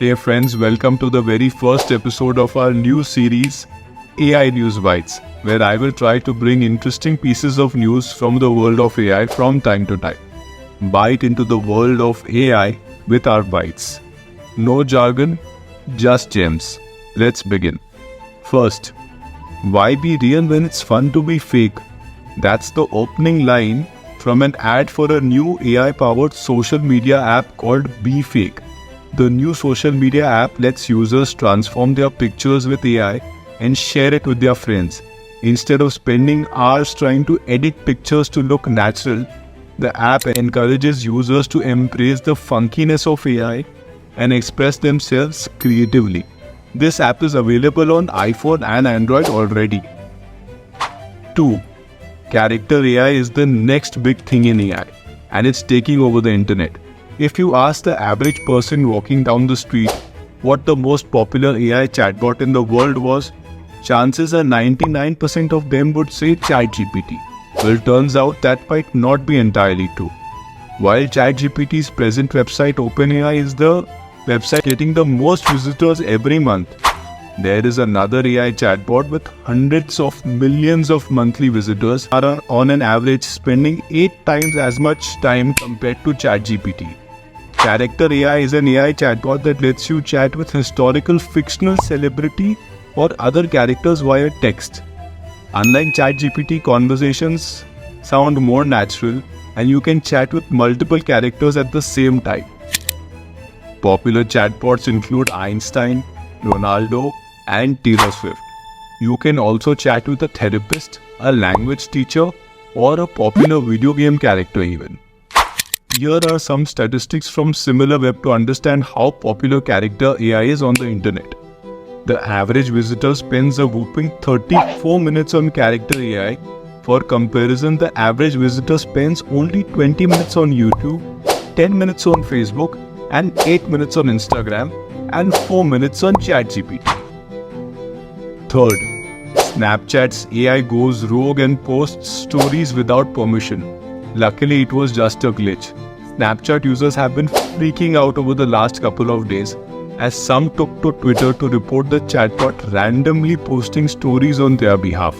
Hey friends, welcome to the very first episode of our new series, AI News Bites, where I will try to bring interesting pieces of news from the world of AI from time to time. Bite into the world of AI with our bites. No jargon, just gems. Let's begin. First, why be real when it's fun to be fake? That's the opening line from an ad for a new AI-powered social media app called Be Fake. The new social media app lets users transform their pictures with AI and share it with their friends. Instead of spending hours trying to edit pictures to look natural, the app encourages users to embrace the funkiness of AI and express themselves creatively. This app is available on iPhone and Android already. 2. Character AI is the next big thing in AI, and it's taking over the internet. If you ask the average person walking down the street what the most popular AI chatbot in the world was, chances are 99% of them would say ChatGPT. Well, turns out that might not be entirely true. While ChatGPT's present website OpenAI is the website getting the most visitors every month, there is another AI chatbot with hundreds of millions of monthly visitors are on an average spending 8 times as much time compared to ChatGPT. Character AI is an AI chatbot that lets you chat with historical fictional celebrity or other characters via text. Unlike ChatGPT, conversations sound more natural and you can chat with multiple characters at the same time. Popular chatbots include Einstein, Ronaldo, and Taylor Swift. You can also chat with a therapist, a language teacher, or a popular video game character even. Here are some statistics from SimilarWeb to understand how popular character AI is on the internet. The average visitor spends a whopping 34 minutes on character AI. For comparison, the average visitor spends only 20 minutes on YouTube, 10 minutes on Facebook, and 8 minutes on Instagram, and 4 minutes on ChatGPT. Third, Snapchat's AI goes rogue and posts stories without permission. Luckily, it was just a glitch. Snapchat users have been freaking out over the last couple of days as some took to Twitter to report the chatbot randomly posting stories on their behalf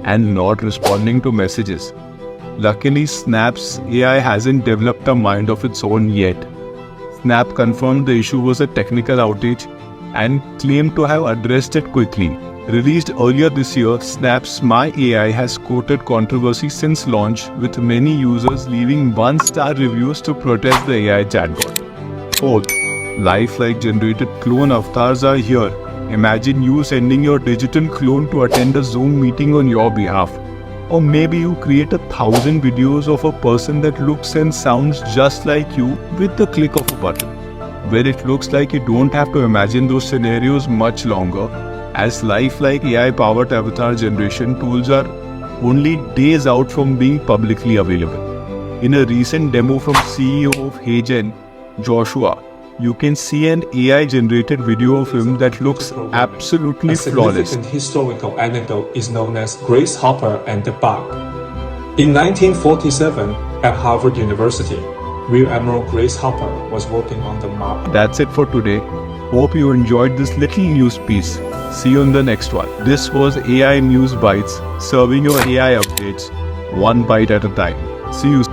and not responding to messages. Luckily, Snap's AI hasn't developed a mind of its own yet. Snap confirmed the issue was a technical outage and claimed to have addressed it quickly. Released earlier this year, Snap's My AI has courted controversy since launch, with many users leaving 1-star reviews to protest the AI chatbot. Fourth, lifelike generated clone avatars are here. Imagine you sending your digital clone to attend a Zoom meeting on your behalf. Or maybe you create 1,000 videos of a person that looks and sounds just like you with the click of a button. Where it looks like you don't have to imagine those scenarios much longer, as lifelike AI-powered avatar generation tools are only days out from being publicly available. In a recent demo from CEO of HeyGen, Joshua, you can see an AI-generated video of him that looks absolutely flawless. A significant historical anecdote is known as Grace Hopper and the Bug. In 1947, at Harvard University, Rear Admiral Grace Hopper was working on the map. That's it for today. Hope you enjoyed this little news piece. See you in the next one. This was AI News Bites, serving your AI updates one bite at a time. See you soon.